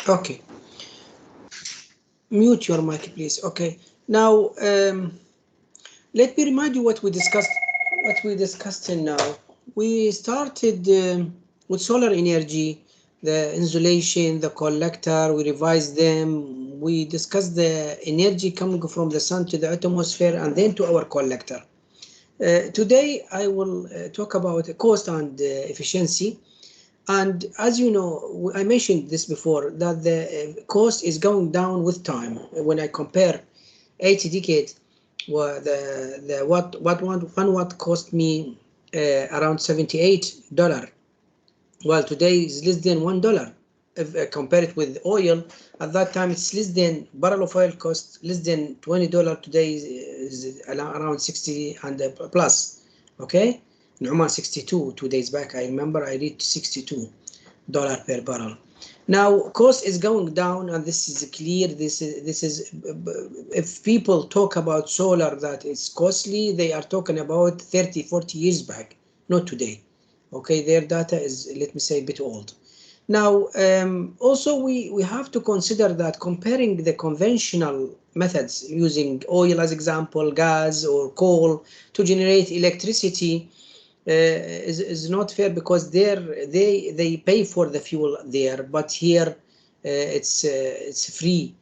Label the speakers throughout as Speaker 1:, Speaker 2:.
Speaker 1: Okay, mute your mic, please. Okay, now let me remind you what we discussed. What we discussed till now. We started with solar energy, the insulation, the collector. We revised them. We discussed the energy coming from the sun to the atmosphere and then to our collector. Today, I will talk about cost and efficiency. And as you know, I mentioned this before that the cost is going down with time. When I compare 80 decade, well, the what one watt cost me around $78. Well, today is less than $1. If compare it with oil, at that time it's less than barrel of oil cost less than $20. Today is around 60 and plus. Okay, in Oman 62 2 days back. I remember I reached $62 per barrel. Now cost is going down, and this is clear. This is if people talk about solar that is costly, they are talking about 30-40 years back, not today. Okay, their data is, let me say, a bit old. Now, also we have to consider that comparing the conventional methods using oil as example, gas or coal to generate electricity is not fair, because they pay for the fuel there, but here it's free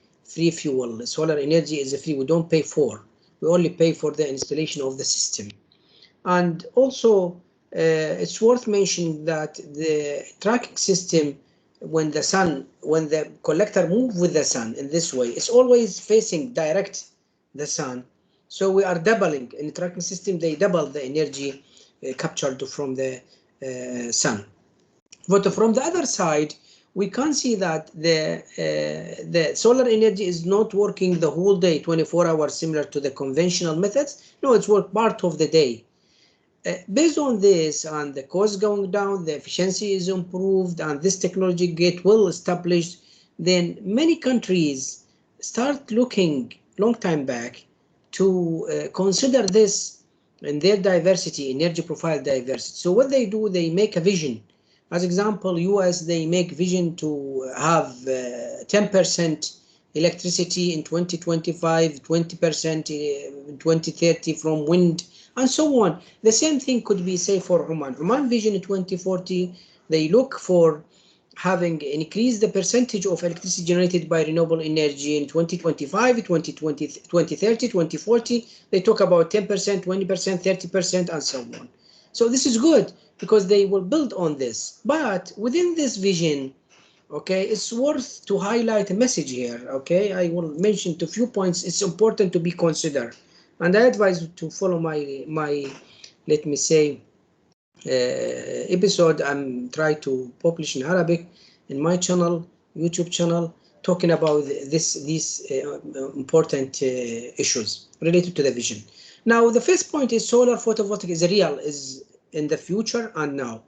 Speaker 1: fuel. Solar energy is free. We don't pay for. We only pay for the installation of the system. And also, it's worth mentioning that the tracking system, when the collector move with the sun in this way, it's always facing direct the sun. So we are doubling in the tracking system. They double the energy captured from the sun. But from the other side, we can see that the solar energy is not working the whole day, 24 hours, similar to the conventional methods. No, it's work part of the day. Based on this and the cost going down, the efficiency is improved, and this technology get well established, then many countries start looking long time back to consider this in their diversity, energy profile diversity. So what they do, they make a vision. As example, US, they make vision to have 10% electricity in 2025, 20% in 2030 from wind, and so on. The same thing could be, say, for Oman. Oman Vision in 2040, they look for having increased the percentage of electricity generated by renewable energy in 2025, 2020, 2030, 2040. They talk about 10%, 20%, 30%, and so on. So this is good because they will build on this. But within this vision, okay, it's worth to highlight a message here. Okay, I will mention a few points. It's important to be considered, and I advise you to follow my let me say episode I'm try to publish in Arabic in my channel, YouTube channel, talking about these important issues related to the vision. Now, the first point is solar photovoltaic is real, is in the future and now.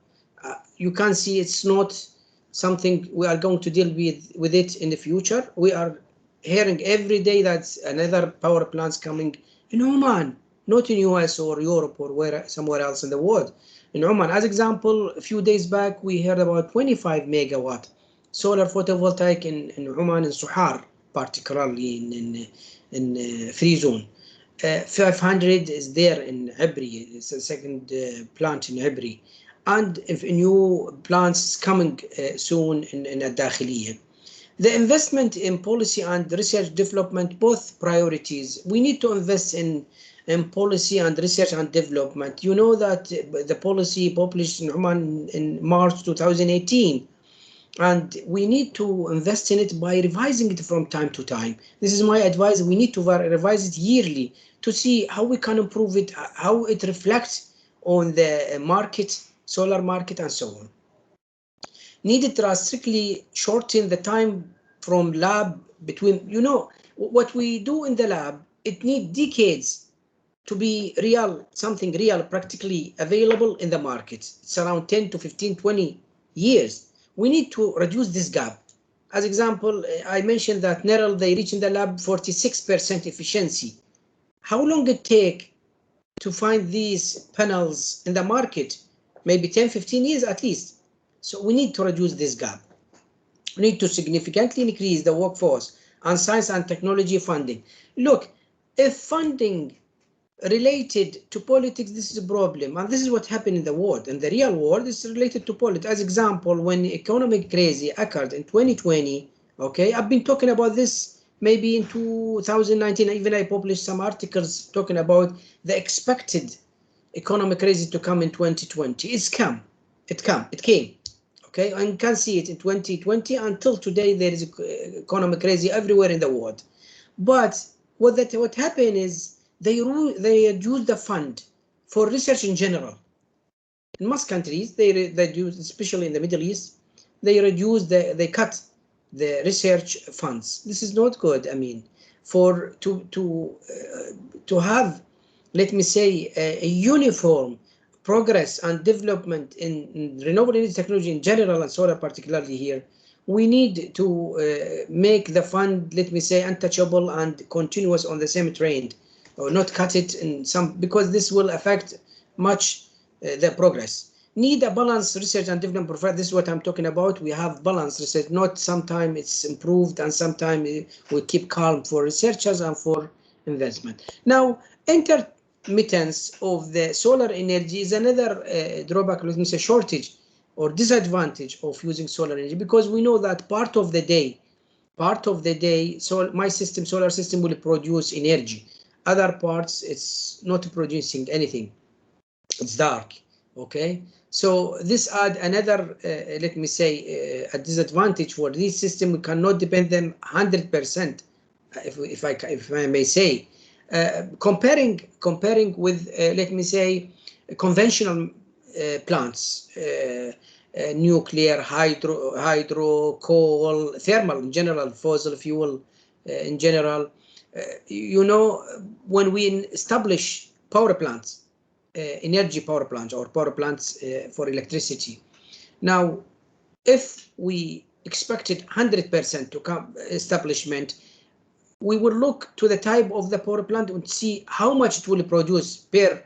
Speaker 1: You can see it's not something we are going to deal with it in the future. We are hearing every day that another power plants coming in Oman, not in US or Europe or where somewhere else in the world. In Oman, as example, a few days back we heard about 25 megawatt solar photovoltaic in Oman, in Suhar, particularly in free zone. 500 is there in Ibri. It's a second plant in Ibri, and if new plants coming soon in Al-Dakhiliya. The investment in policy and research development, both priorities. We need to invest in policy and research and development. You know that the policy published in Oman in March 2018, and we need to invest in it by revising it from time to time. This is my advice. We need to revise it yearly to see how we can improve it, how it reflects on the market, solar market, and so on. Needed to drastically shorten the time from lab between, what we do in the lab, it needs decades to be real, something real, practically available in the market. It's around 10 to 15, 20 years. We need to reduce this gap. As example, I mentioned that NERL, they reach in the lab 46% efficiency. How long it take to find these panels in the market? Maybe 10, 15 years at least. So we need to reduce this gap. need to significantly increase the workforce and science and technology funding. Look, if funding related to politics, this is a problem, and this is what happened in the world. In the real world, it's related to politics. As example, when economic crazy occurred in 2020, okay, I've been talking about this maybe in 2019. Even I published some articles talking about the expected economic crazy to come in 2020. It came. Okay, and you can see it in 2020 until today. There is economic crazy everywhere in the world. But what happened is they reduced the fund for research in general. In most countries, they reduce, especially in the Middle East, they cut the research funds. This is not good. I mean, to have, let me say, a uniform progress and development in renewable energy technology in general and solar particularly here, we need to make the fund, let me say, untouchable and continuous on the same trend, or not cut it in some, because this will affect much the progress. Need a balanced research and development profile. This is what I'm talking about. We have balanced research, not sometimes it's improved and sometimes we keep calm for researchers and for investment. Now, intermittence of the solar energy is another drawback, let me say, shortage or disadvantage of using solar energy, because we know that part of the day, so my system, solar system, will produce energy. Other parts, it's not producing anything. It's dark. Okay, so this add another, let me say, a disadvantage for this system. We cannot depend them 100%, if I may say, comparing with, let me say, conventional plants, nuclear, hydro, coal, thermal in general, fossil fuel in general. You know, when we establish power plants, energy power plants or power plants for electricity. Now, if we expected 100% to come establishment, we will look to the type of the power plant and see how much it will produce per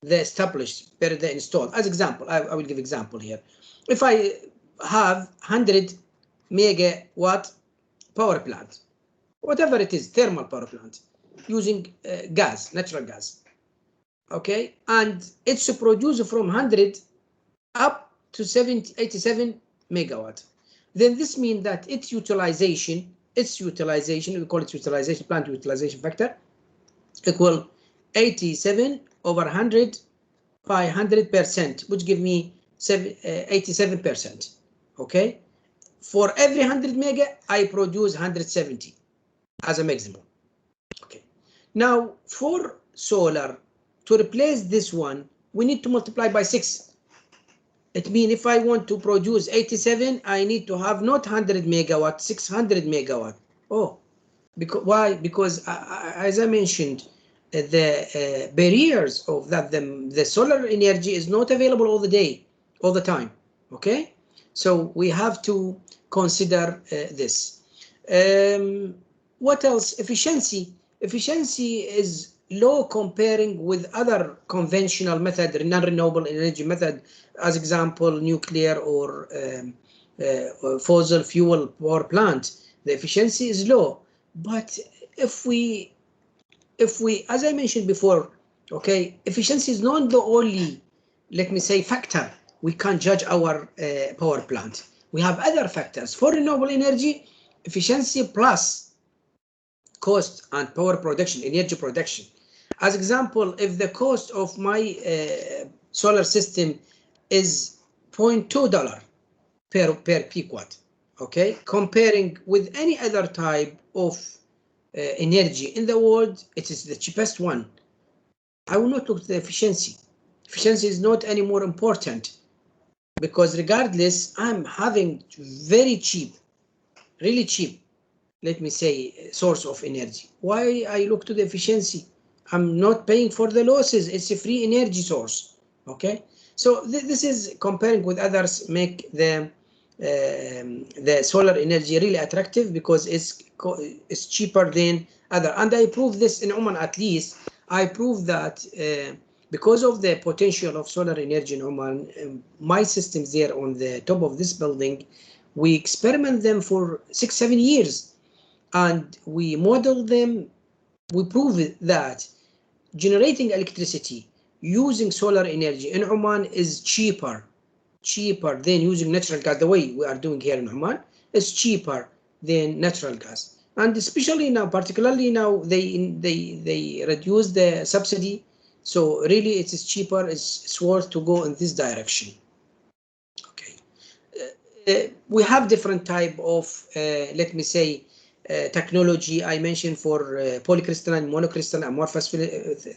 Speaker 1: the established, per the installed. As example, I will give example here. If I have 100 megawatt power plant, whatever it is, thermal power plant, using gas, natural gas, okay, and it's produced from 100 up to 87 megawatt. Then this means that its utilization, we call it utilization, plant utilization factor, equal 87 over 100 by 100%, which give me 87%. Okay, for every 100 mega, I produce 170 as a maximum. Okay, now for solar, to replace this one, we need to multiply by 6. It means if I want to produce 87, I need to have not 100 megawatt, 600 megawatt. Oh, because why? Because as I mentioned, the barriers of that, the solar energy is not available all the time. Okay, so we have to consider this. What else? Efficiency. Efficiency is low comparing with other conventional method, non-renewable energy method, as example, nuclear or fossil fuel power plant. The efficiency is low. But if we, as I mentioned before, okay, efficiency is not the only, let me say, factor we can judge our power plant. We have other factors. For renewable energy, efficiency plus cost and power production, energy production. As example, if the cost of my solar system is $0.2 per peak watt, okay, comparing with any other type of energy in the world, it is the cheapest one. I will not look at the efficiency. Efficiency is not any more important, because regardless, I'm having very cheap, really cheap, let me say, source of energy. Why I look to the efficiency? I'm not paying for the losses. It's a free energy source. Okay, so this is comparing with others, make the solar energy really attractive, because it's cheaper than other. And I prove this in Oman. At least I prove that because of the potential of solar energy in Oman, my systems there on the top of this building, We experiment them for 6-7 years, and we model them. We prove that generating electricity using solar energy in Oman is cheaper than using natural gas. The way we are doing here in Oman is cheaper than natural gas, and especially now, particularly now, they reduce the subsidy, so really it is cheaper. It's worth to go in this direction. Okay, we have different type of let me say technology. I mentioned for polycrystalline, monocrystalline, amorphous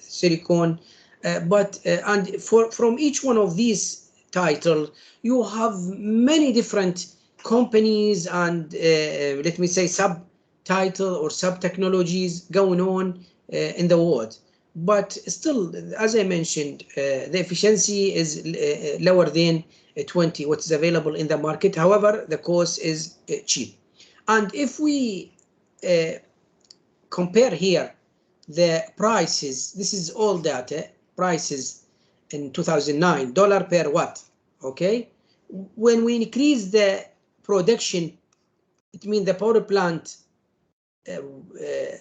Speaker 1: silicon, and from each one of these titles, you have many different companies and let me say subtitle or sub technologies going on in the world. But still, as I mentioned, the efficiency is lower than 20 what is available in the market. However, the cost is cheap. And if we compare here the prices, this is all data, prices in 2009, dollar per watt, okay? When we increase the production, it means the power plant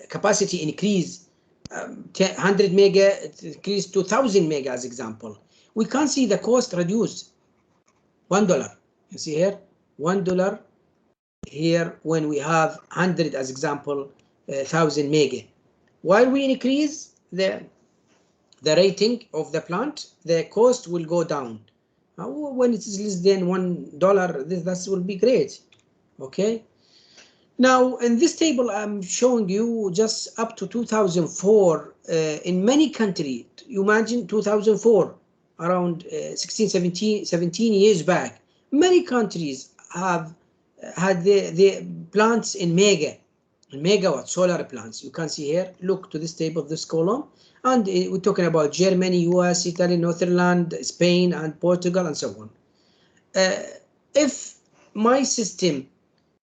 Speaker 1: capacity increase 100 mega, it increased to 1000 mega as example. We can see the cost reduced $1. You see here, $1 here when we have 100 as example, 1000 mega. While we increase the rating of the plant, the cost will go down. When it is less than $1, that will be great. Okay. Now, in this table, I'm showing you just up to 2004 in many countries. You imagine 2004, around 16, 17 years back. Many countries have had the plants in megawatt solar plants. You can see here, look to this table, this column. And we're talking about Germany, US, Italy, Netherlands, Spain, and Portugal, and so on. If my system,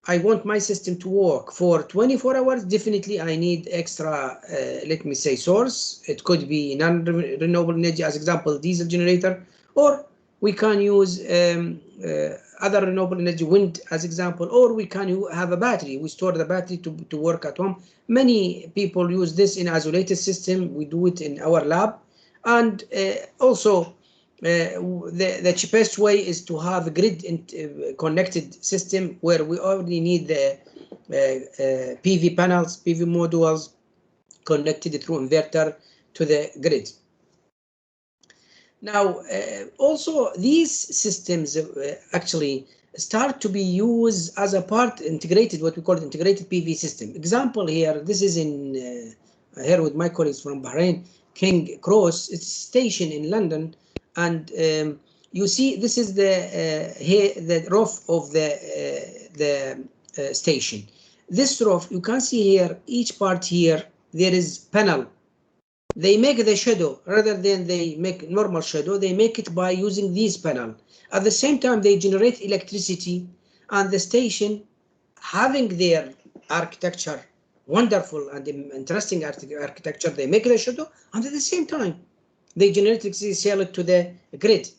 Speaker 1: I want my system to work for 24 hours, definitely I need extra, let me say, source. It could be non-renewable energy, as example, diesel generator, or we can use other renewable energy, wind as example, or we can have a battery. We store the battery to work at home. Many people use this in isolated system. We do it in our lab. And also, the cheapest way is to have a grid connected system where we only need the PV panels, PV modules connected through inverter to the grid. Now, also these systems actually start to be used as a part integrated, what we call integrated PV system. Example here, this is in here with my colleagues from Bahrain, King Cross. It's a station in London. And you see, this is the roof of the station. This roof, you can see here, each part here, there is panel. They make the shadow rather than they make normal shadow. They make it by using these panel. At the same time, they generate electricity, and the station, having their architecture, wonderful and interesting architecture, they make the shadow, and at the same time, they generate electricity, sell it to the grid.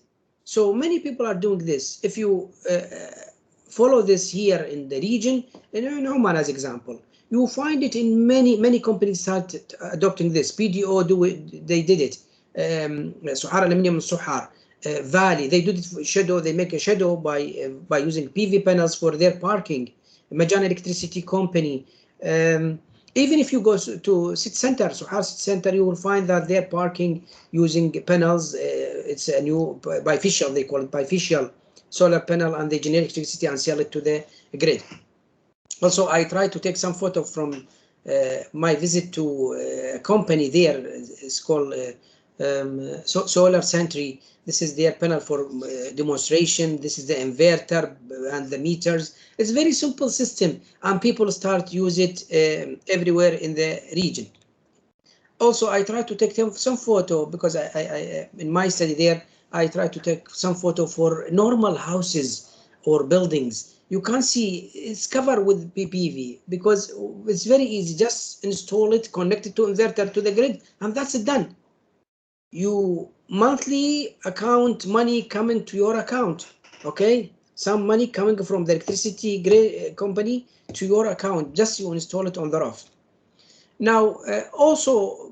Speaker 1: So many people are doing this. If you follow this here in the region, in Oman as example, you find it in many companies started adopting this. PDO they did it. Sohar Aluminium and Sohar Valley, they did it for shadow. They make a shadow by using PV panels for their parking. Majan Electricity Company. Even if you go to city center, Sohar City Center, you will find that they're parking using panels. It's a new bifacial, they call it bifacial solar panel, and they generate electricity and sell it to the grid. Also, I tried to take some photo from my visit to a company there. It's called Solar Sentry. This is their panel for demonstration. This is the inverter and the meters. It's a very simple system, and people start use it everywhere in the region. Also, I try to take some photo because I in my study there, I try to take some photo for normal houses or buildings. You can see it's covered with PV because it's very easy. Just install it, connect it to inverter to the grid, and that's it done. You monthly account money coming to your account. Okay, some money coming from the electricity company to your account, just you install it on the roof. Now, also,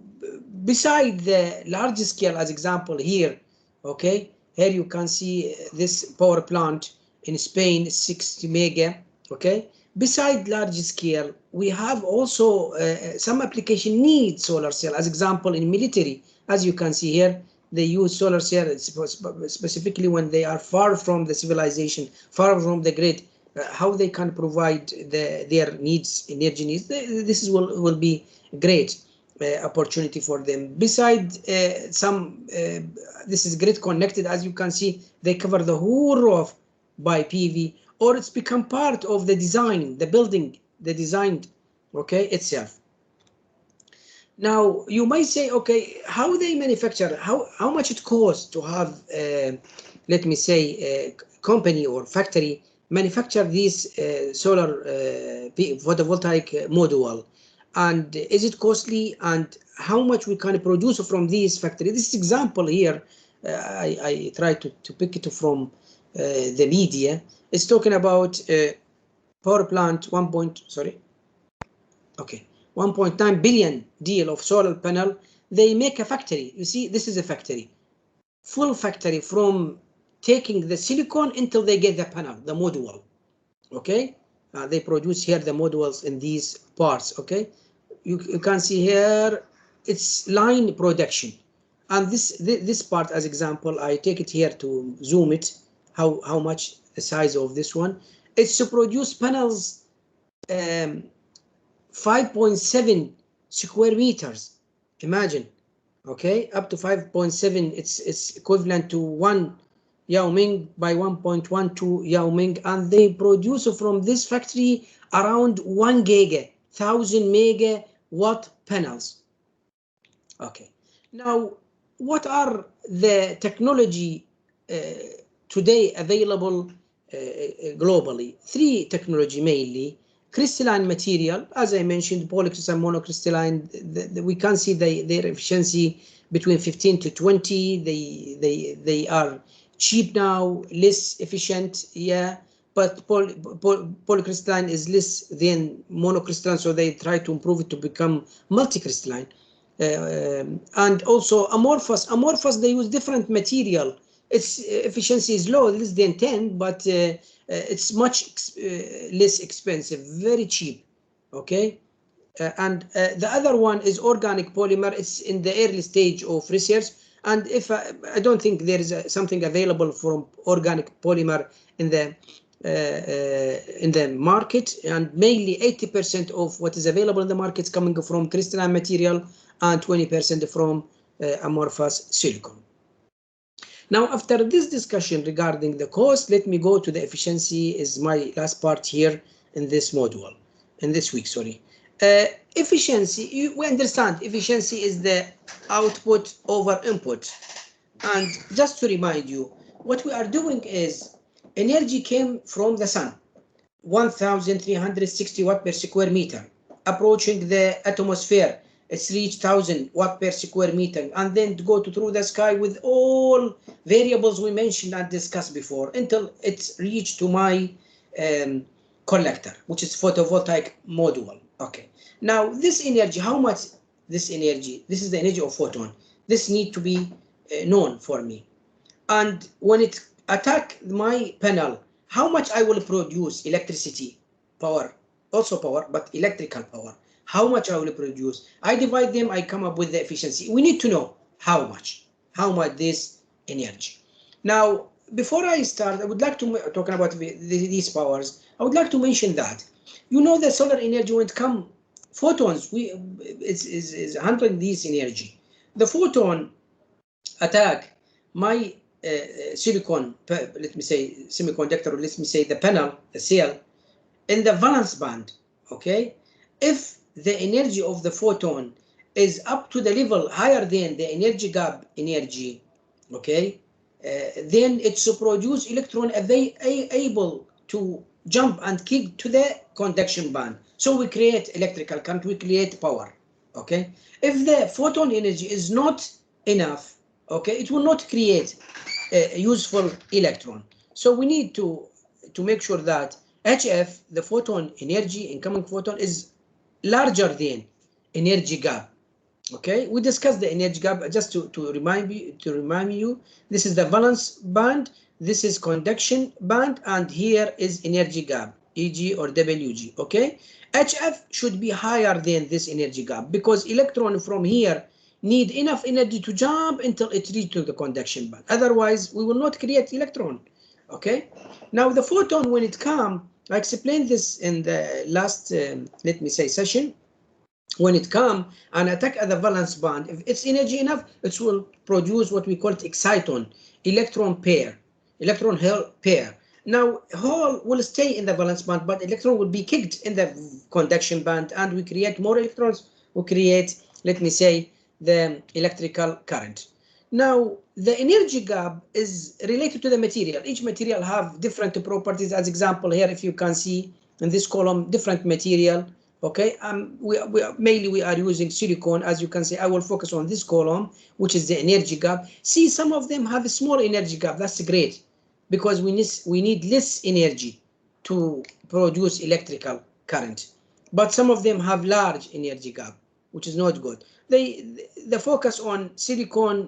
Speaker 1: beside the large scale, as example here, okay, here you can see this power plant in Spain, 60 mega, okay. Beside large scale, we have also some application needs solar cell, as example in military. As you can see here, they use solar cell specifically when they are far from the civilization, far from the grid, how they can provide their needs, energy needs. This will be great opportunity for them. Beside this is grid connected, as you can see, they cover the whole roof by PV, or it's become part of the design, the building, the design, okay, itself. Now you might say, okay, how they manufacture, how much it costs to have, let me say, a company or factory manufacture this solar photovoltaic module, and is it costly, and how much we can produce from this factory? This example here, I try to pick it from the media. It's talking about power plant 1.9 billion deal of solar panel. They make a factory. You see, this is a factory, full factory, from taking the silicon until they get the panel, the module. Okay, they produce here the modules in these parts. Okay, you can see here it's line production, and this part, as example, I take it here to zoom it, how much the size of this one. It's to produce panels 5.7 square meters. Imagine, okay, up to 5.7. It's equivalent to 1 Yao Ming by 1.12 Yao Ming, and they produce from this factory around 1,000 megawatt panels. Okay, now what are the technology today available globally? Three technology mainly. Crystalline material, as I mentioned, polycrystalline, monocrystalline. We can see their efficiency between 15 to 20. They are cheap now, less efficient, yeah. But polycrystalline is less than monocrystalline, so they try to improve it to become multicrystalline. And also amorphous. Amorphous, they use different material. Its efficiency is low, less than 10, but it's much less expensive, very cheap. Okay, and the other one is organic polymer. It's in the early stage of research, and if I don't think there is something available from organic polymer in the market, and mainly 80% of what is available in the market is coming from crystalline material and 20% from amorphous silicon. Now, after this discussion regarding the cost, let me go to the efficiency. Is my last part here in this module, in this week, sorry. Efficiency, we understand efficiency is the output over input. And just to remind you, what we are doing is energy came from the sun, 1,360 watt per square meter, approaching the atmosphere. It's reached 1,000 watt per square meter, and then to go through the sky with all variables we mentioned and discussed before until it's reached to my collector, which is photovoltaic module. Okay, now this energy, how much this energy, this is the energy of photon. This need to be known for me. And when it attack my panel, how much I will produce electricity, power, also power, but electrical power. How much I will produce. I divide them, I come up with the efficiency. We need to know how much this energy. Now, before I start, I would like to talk about these powers. I would like to mention that, you know, the solar energy, when it comes photons, is handling this energy. The photon attack my silicon, let me say semiconductor, or let me say the panel, the cell, in the valence band. Okay, if the energy of the photon is up to the level higher than the energy gap energy, okay, then it's to produce electron able to jump and kick to the conduction band. So we create electrical current, we create power. Okay, if the photon energy is not enough, okay, it will not create a useful electron. So we need to to make sure that HF, the photon energy, incoming photon, is larger than energy gap. Okay, we discussed the energy gap just to remind you. This is the valence band, this is conduction band, and here is energy gap, EG or WG. Okay, HF should be higher than this energy gap because electron from here need enough energy to jump until it reaches to the conduction band. Otherwise, we will not create electron. Okay, now the photon, when it come, I explained this in the last let me say session. When it come and attack at the valence band, if it's energy enough, it will produce what we call it exciton, electron pair. Now hole will stay in the valence band, but electron will be kicked in the conduction band, and we create more electrons. We create, let me say, the electrical current. Now the energy gap is related to the material. Each material have different properties. As example here, if you can see in this column, different material. Okay, mainly we are using silicon. As you can see, I will focus on this column, which is the energy gap. See, some of them have a small energy gap. That's great, because we need less energy to produce electrical current. But some of them have large energy gap, which is not good. The focus on silicon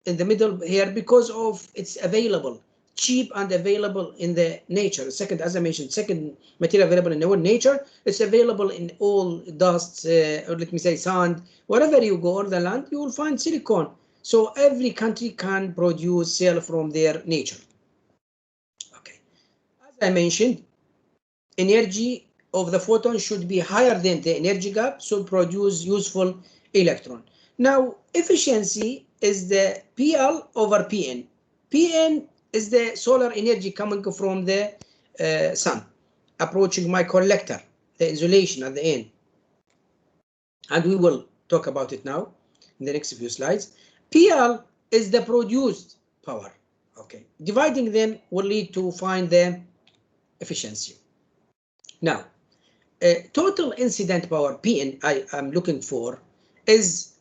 Speaker 1: in the middle here because of it's available, cheap and available in the nature. Second, as I mentioned, second material available in our nature. It's available in all dusts, or let me say sand. Wherever you go on the land, you will find silicon. So every country can produce cell from their nature. Okay, as I mentioned, energy of the photon should be higher than the energy gap, so produce useful electron. Now, efficiency is the PL over PN. PN is the solar energy coming from the sun, approaching my collector, the insulation at the end. And we will talk about it now in the next few slides. PL is the produced power. Okay, dividing them will lead to find the efficiency. Now, total incident power, PN, I am looking for, is,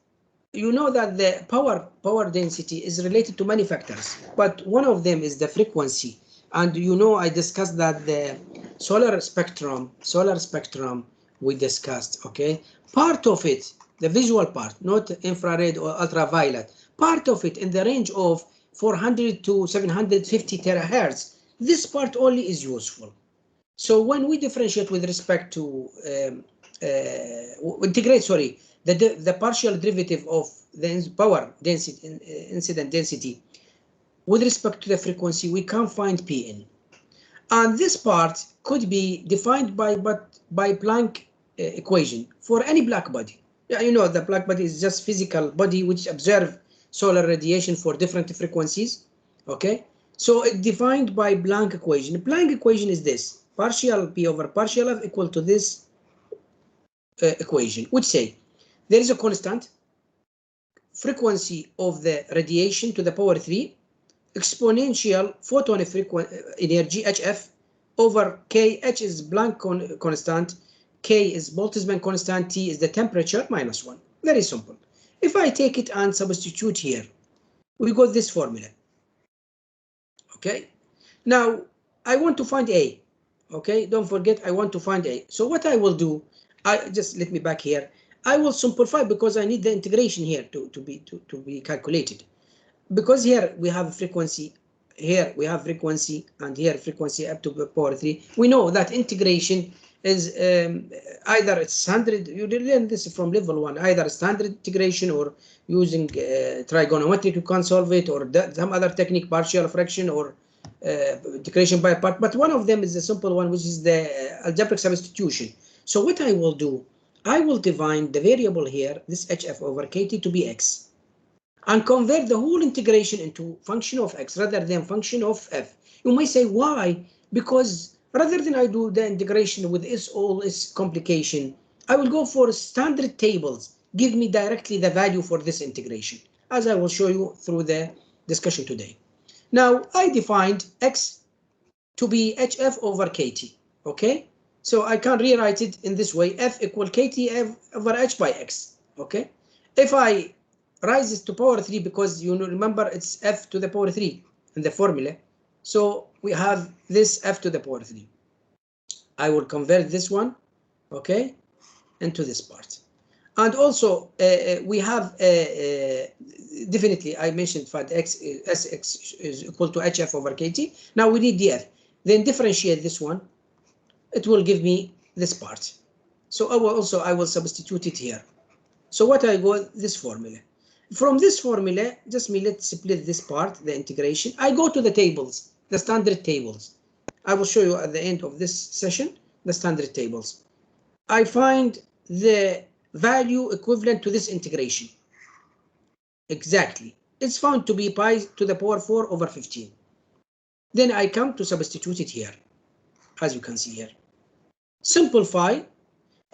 Speaker 1: you know that the power density is related to many factors, but one of them is the frequency. And you know, I discussed that the solar spectrum we discussed, okay? Part of it, the visual part, not infrared or ultraviolet, part of it in the range of 400 to 750 terahertz, this part only is useful. So when we differentiate with respect to the partial derivative of the power density, incident density, with respect to the frequency, we can find Pn. And this part could be defined by Planck equation for any black body. Yeah, you know, the black body is just physical body which observe solar radiation for different frequencies. Okay, so it's defined by Planck equation. The Planck equation is this: partial P over partial F equal to this equation, which say there is a constant frequency of the radiation to the power 3 exponential photon energy HF over K. H is Planck constant, K is Boltzmann constant, T is the temperature minus 1. Very simple. If I take it and substitute here, we got this formula. Okay, now I want to find A. Okay, don't forget, I want to find A. So what I will do, I just let me back here. I will simplify because I need the integration here to be calculated. Because here we have frequency, here we have frequency, and here frequency up to the power 3. We know that integration is either it's standard. You learn this from level 1. Either standard integration or using trigonometry, you can solve it, or some other technique, partial fraction or integration by part. But one of them is the simple one, which is the algebraic substitution. So what I will do, I will define the variable here, this HF over KT, to be x, and convert the whole integration into function of x rather than function of f. You may say, why? Because rather than I do the integration with all its complication, I will go for standard tables, give me directly the value for this integration, as I will show you through the discussion today. Now, I defined x to be HF over KT, okay? So I can rewrite it in this way, F equal KT over H by X, okay? If I raise this to power 3, because you remember it's F to the power 3 in the formula, So we have this f to the power 3. I will convert this one, okay, into this part. And also we have definitely I mentioned that Sx is equal to hf over kt. Now we need df. Then differentiate this one. It will give me this part. So I will substitute it here. So what I go this formula. From this formula, let's split this part, the integration. I go to the tables, the standard tables. I will show you at the end of this session the standard tables. I find the value equivalent to this integration. Exactly. It's found to be pi to the power 4 over 15. Then I come to substitute it here, as you can see here. Simplify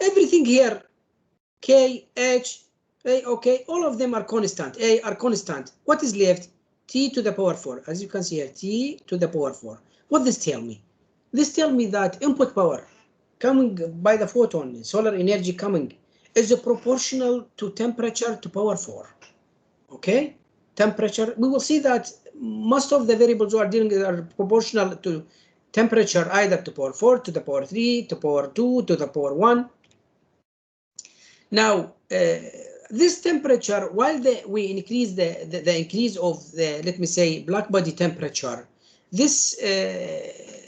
Speaker 1: everything here. K, H, A, okay, all of them are constant. A are constant. What is left? T to the power 4. As you can see here, T to the power 4. What does this tell me? This tells me that input power coming by the photon, solar energy coming, is proportional to temperature to power 4. Okay, temperature. We will see that most of the variables we are dealing with are proportional to temperature, either to power 4, to the power 3, to power 2, to the power 1. Now, this temperature, while we increase the increase of the, let me say, black body temperature, this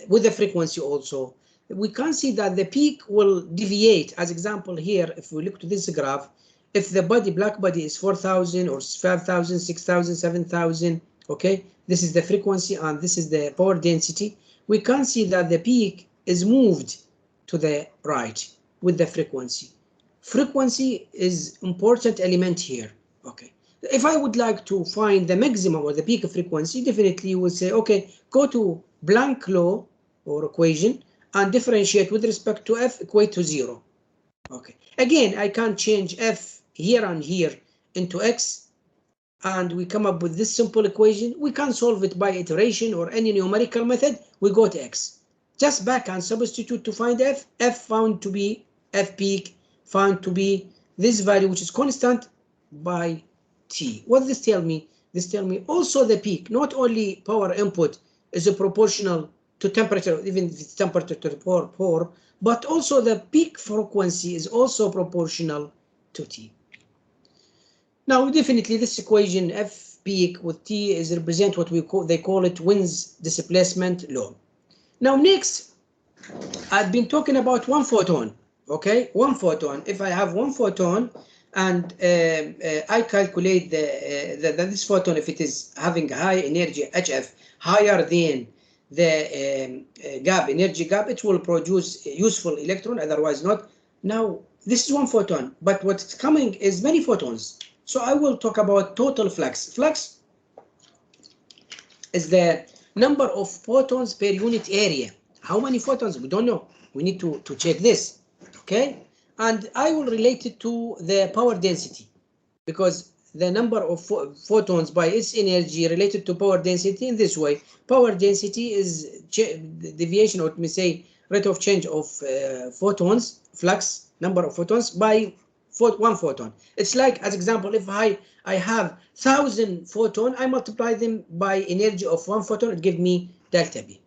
Speaker 1: with the frequency also, we can see that the peak will deviate. As example here, if we look to this graph, if the black body is 4,000 or 5,000, 6,000, 7,000, okay, this is the frequency and this is the power density, we can see that the peak is moved to the right with the frequency. Frequency is important element here. Okay, if I would like to find the maximum or the peak frequency, definitely you will say, okay, go to Planck law or equation and differentiate with respect to f equate to 0. Okay, again I can change f here and here into x, and we come up with this simple equation. We can solve it by iteration or any numerical method. We go to x, just back and substitute to find f. F found to be f peak found to be this value, which is constant, by t. What does this tell me? This tells me also the peak, not only power input is a proportional to temperature, even if it's temperature to the power 4, but also the peak frequency is also proportional to t. Now, definitely this equation f peak with t is represent what they call it Wiens displacement law. Now, next, I've been talking about one photon. Okay, one photon. If I have one photon and I calculate this photon, if it is having high energy HF higher than the energy gap, it will produce useful electron, otherwise not. Now, this is one photon, but what's coming is many photons. So I will talk about total flux. Flux is the number of photons per unit area. How many photons? We don't know. We need to check this. Okay, and I will relate it to the power density, because the number of photons by its energy related to power density in this way. Power density is deviation, or let me say rate of change of photons, flux, number of photons by one photon. It's like, as example, if I have 1,000 photon, I multiply them by energy of one photon, it gives me delta B.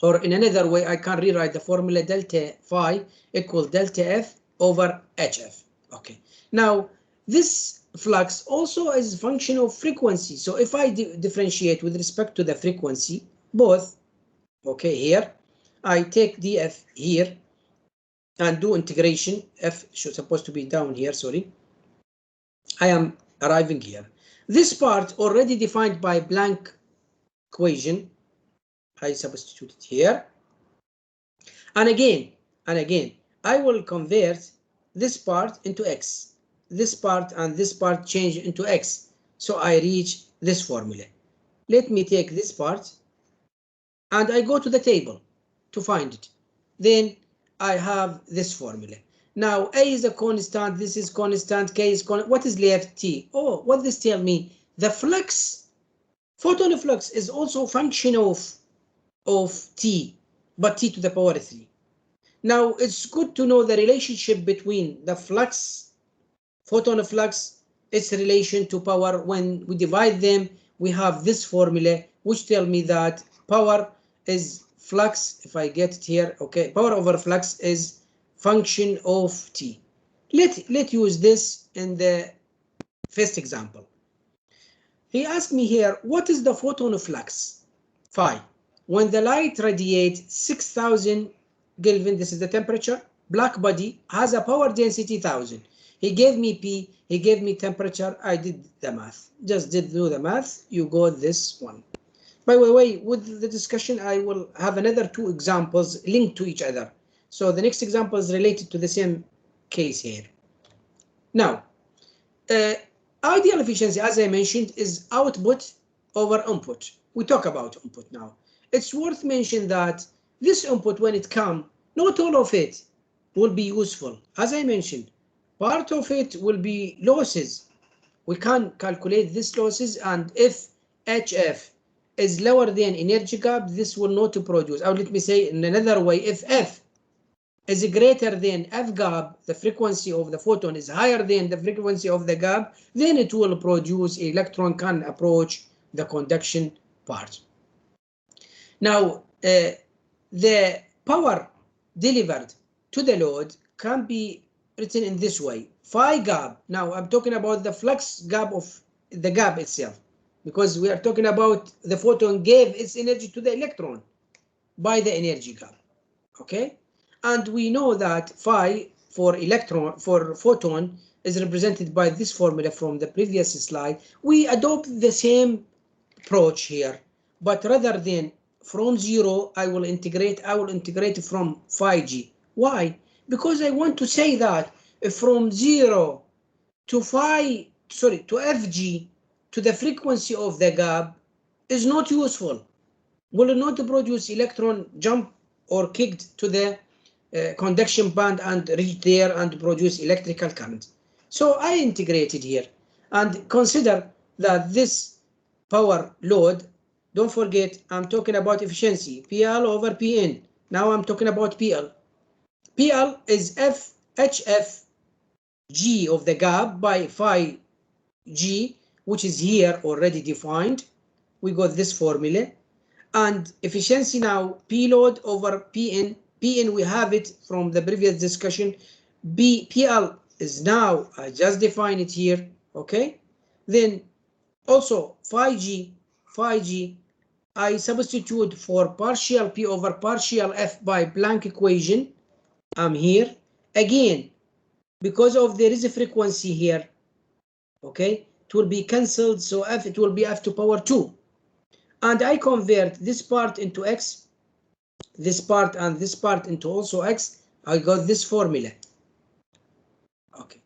Speaker 1: Or in another way, I can rewrite the formula delta phi equal delta F over HF. Okay. Now, this flux also is a function of frequency. So if I differentiate with respect to the frequency, both, okay, here, I take df here and do integration. F should supposed to be down here, sorry. I am arriving here. This part already defined by Planck equation, I substitute it here. And again, I will convert this part into x. This part and this part change into x. So I reach this formula. Let me take this part and I go to the table to find it. Then I have this formula. Now A is a constant, this is constant, K is constant. What is left? T. Oh, what does this tell me? The flux, photon flux is also a function of T, but T to the power 3. Now, it's good to know the relationship between the flux, photon flux, its relation to power. When we divide them, we have this formula, which tells me that power is flux. If I get it here, okay, power over flux is function of T. Let's use this in the first example. He asked me here, what is the photon flux? Phi. When the light radiates 6,000 Kelvin, this is the temperature, black body has a power density 1,000. He gave me P, he gave me temperature, I did the math. Just did do the math, you got this one. By the way, with the discussion, I will have another two examples linked to each other. So the next example is related to the same case here. Now, ideal efficiency, as I mentioned, is output over input. We talk about input now. It's worth mentioning that this input, when it comes, not all of it will be useful. As I mentioned, part of it will be losses. We can calculate these losses, and if HF is lower than energy gap, this will not produce. Or let me say in another way, if F is greater than F gap, the frequency of the photon is higher than the frequency of the gap, then it will produce electron can approach the conduction part. Now, the power delivered to the load can be written in this way. Phi gap, now I'm talking about the flux gap of the gap itself, because we are talking about the photon gave its energy to the electron by the energy gap, okay? And we know that phi for photon is represented by this formula from the previous slide. We adopt the same approach here, but rather than from 0, I will integrate from phi g. Why? Because I want to say that from 0 to to Fg to the frequency of the gap is not useful. Will not produce electron jump or kicked to the conduction band and reach there and produce electrical current. So I integrated here and consider that this power load, don't forget I'm talking about efficiency, PL over PN. Now I'm talking about PL. PL is HF G of the gap by phi G, which is here already defined. We got this formula. And efficiency now, P load over Pn. Pn, we have it from the previous discussion. PL is now, I just define it here, okay? Then also phi G, I substitute for partial P over partial F by Planck equation. I'm here. Again, because of there is a frequency here, okay, it will be cancelled, so F, it will be F to power 2. And I convert this part into X, this part and this part into also X. I got this formula. Okay,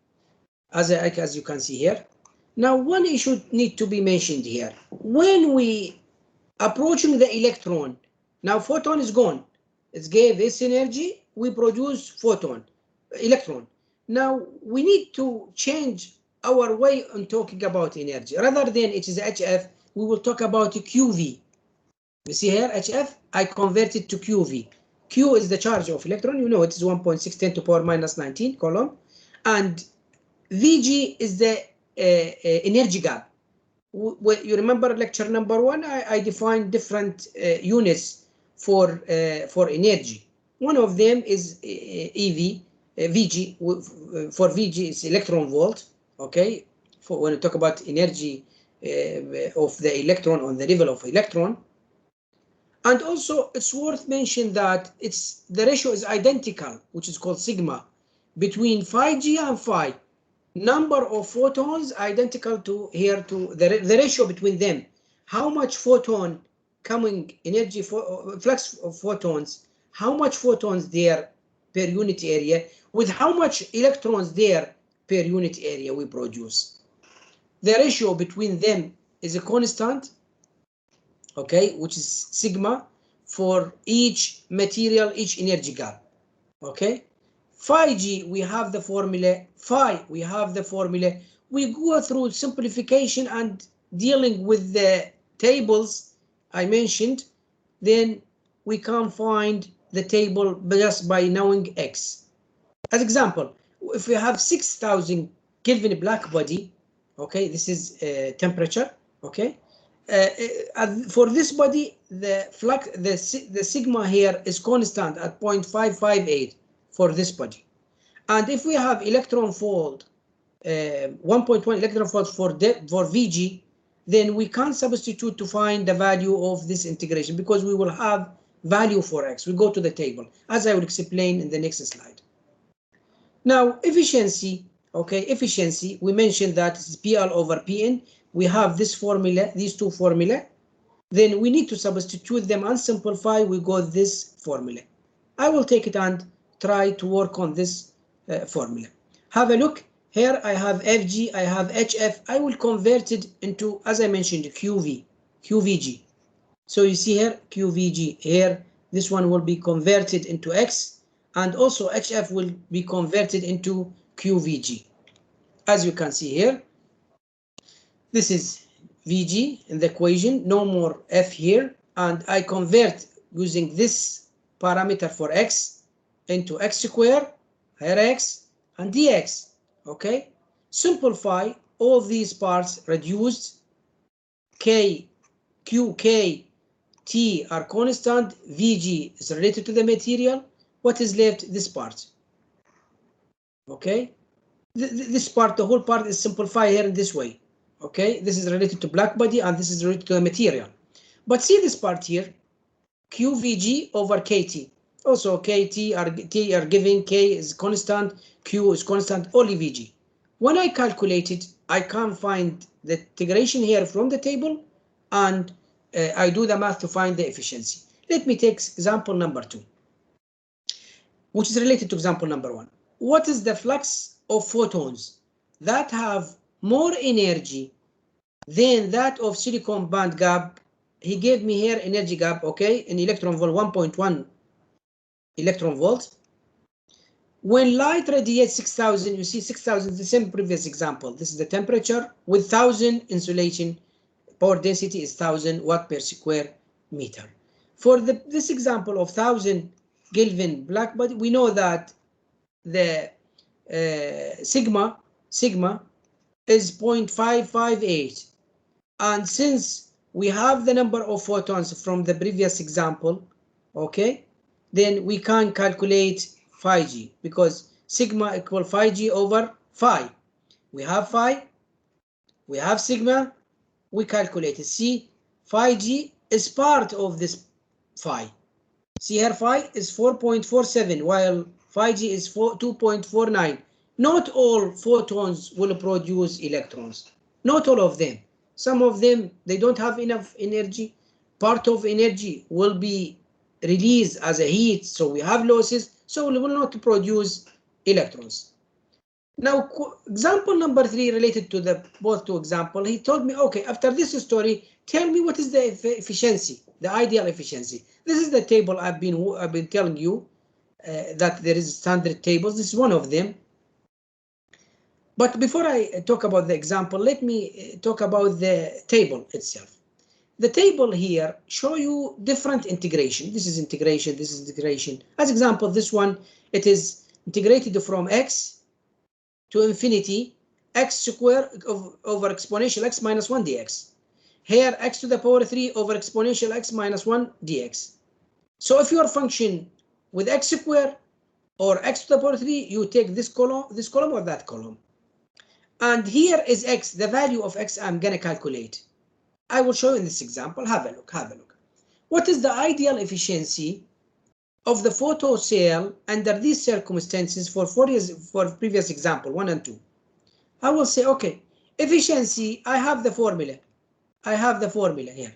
Speaker 1: as you can see here. Now, one issue need to be mentioned here. When we approaching the electron, now photon is gone. It gave this energy, we produce electron. Now, we need to change our way on talking about energy. Rather than it is HF, we will talk about QV. You see here, HF, I convert it to QV. Q is the charge of electron, you know it is 1.6 10 to the power minus 19 coulomb. And VG is the energy gap. You remember lecture number 1, I defined different units for energy. One of them is VG. For VG is electron volt, okay? For when we talk about energy of the electron on the level of electron. And also it's worth mentioning that the ratio is identical, which is called sigma, between phi G and phi. Number of photons identical to here to the ratio between them. How much photon coming energy for flux of photons, how much photons there per unit area, with how much electrons there per unit area we produce. The ratio between them is a constant, okay, which is sigma for each material, each energy gap, okay. Phi G, we have the formula. Phi, we have the formula. We go through simplification and dealing with the tables I mentioned, then we can find the table just by knowing X. As example, if we have 6,000 Kelvin black body, okay, this is temperature, okay, for this body, the flux, the sigma here is constant at 0.558 for this body. And if we have electron fold, 1.1 electron fold for Vg, then we can substitute to find the value of this integration, because we will have value for x. We go to the table, as I will explain in the next slide. Now, efficiency, okay, efficiency, we mentioned that it's PL over PN. We have this formula, these two formula. Then we need to substitute them and simplify. We got this formula. I will take it and try to work on this formula. Have a look. Here I have FG, I have HF. I will convert it into, as I mentioned, QVG. So you see here, QVG. Here, this one will be converted into X, and also HF will be converted into QVG. As you can see here, this is Vg in the equation, no more F here, and I convert using this parameter for X into X squared, here X, and dx. Okay, simplify all these parts, reduced, K, Q, K, T are constant, Vg is related to the material. What is left? This part. Okay, this part, the whole part is simplified here in this way. Okay, this is related to black body and this is related to the material. But see this part here, QVG over KT. Also KT are giving, K is constant, Q is constant, only VG. When I calculate it, I can find the integration here from the table, and I do the math to find the efficiency. Let me take example number 2, which is related to example number 1. What is the flux of photons that have more energy than that of silicon band gap? He gave me here energy gap, okay, in electron volt, 1.1 electron volt. When light radiates 6,000, you see 6,000, the same previous example. This is the temperature with 1,000 insulation. Power density is 1,000 watt per square meter. For this example of 1,000 Kelvin black body, we know that the sigma is 0.558. And since we have the number of photons from the previous example, okay, then we can calculate phi g, because sigma equal phi g over phi. We have phi, we have sigma, we calculate it. See, phi g is part of this phi. See here, phi is 4.47, while phi g is 2.49. Not all photons will produce electrons. Not all of them. Some of them, they don't have enough energy. Part of energy will be released as a heat, so we have losses, so we will not produce electrons. Now, example number 3 related to the both two examples. He told me, okay, after this story, tell me what is the efficiency, the ideal efficiency. This is the table I've been telling you that there is standard tables. This is one of them. But before I talk about the example, let me talk about the table itself. The table here show you different integration. This is integration, this is integration. As example, this one, it is integrated from x to infinity, x squared over exponential x minus 1 dx. Here, x to the power 3 over exponential x minus 1 dx. So if your function with x squared or x to the power 3, you take this column or that column. And here is x, the value of x I'm going to calculate. I will show you in this example. Have a look, have a look. What is the ideal efficiency of the photocell under these circumstances for previous example 1 and 2? I will say, okay, efficiency, I have the formula. I have the formula here,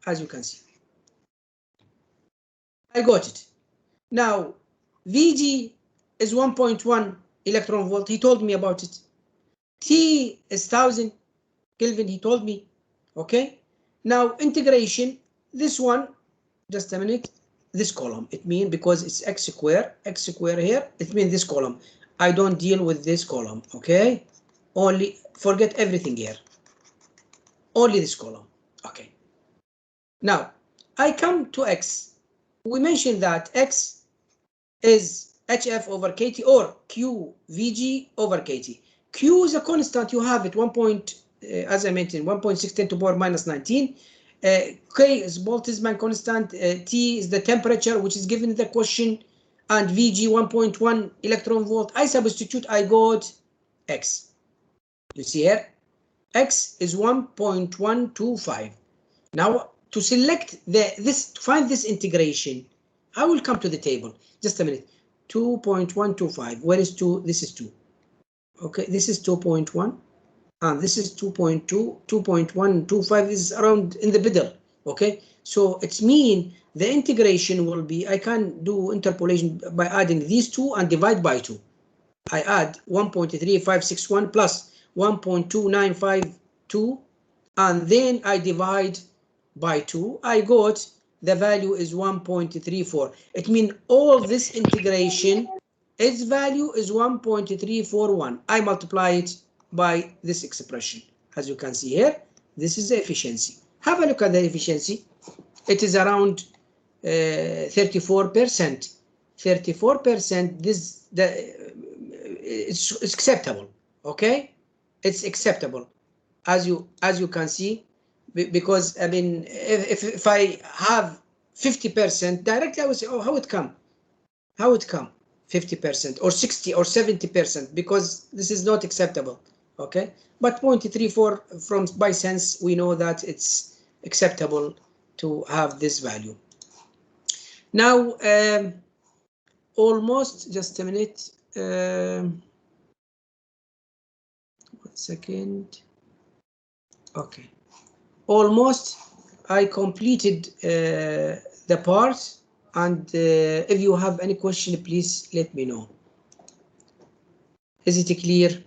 Speaker 1: as you can see. I got it. Now, Vg is 1.1 electron volt. He told me about it. T is 1,000 Kelvin, he told me. Okay. Now, integration, this one, just a minute, this column, it means because it's x squared here, it means this column. I don't deal with this column, okay? Only, forget everything here. Only this column, okay. Now, I come to x. We mentioned that x is hf over kt or qvg over kt. Q is a constant, you have it, 1.0 as I mentioned, 1.610 to the power minus 19. K is Boltzmann constant. T is the temperature, which is given in the question, and Vg 1.1 electron volt. I substitute, I got X. You see here, X is 1.125. Now, to select to find this integration, I will come to the table. Just a minute. 2.125. Where is 2? This is 2. Okay, this is 2.1. And this is 2.2. 2.125 is around in the middle. Okay, so it's mean the integration will be, I can do interpolation by adding these two and divide by 2. I add 1.3561 plus 1.2952, and then I divide by 2. I got the value is 1.34. It means all this integration, its value is 1.341. I multiply it by this expression. As you can see here, this is the efficiency. Have a look at the efficiency. It is around 34%. 34%. It's acceptable. Okay, it's acceptable, as you can see, because I mean, if I have 50% directly, I would say, oh, how it come 50% or 60 or 70%, because this is not acceptable. Okay, but 0.34 from by sense, we know that it's acceptable to have this value. Now, almost, just a minute. 1 second. Okay, almost I completed the part, and if you have any question, please let me know. Is it clear?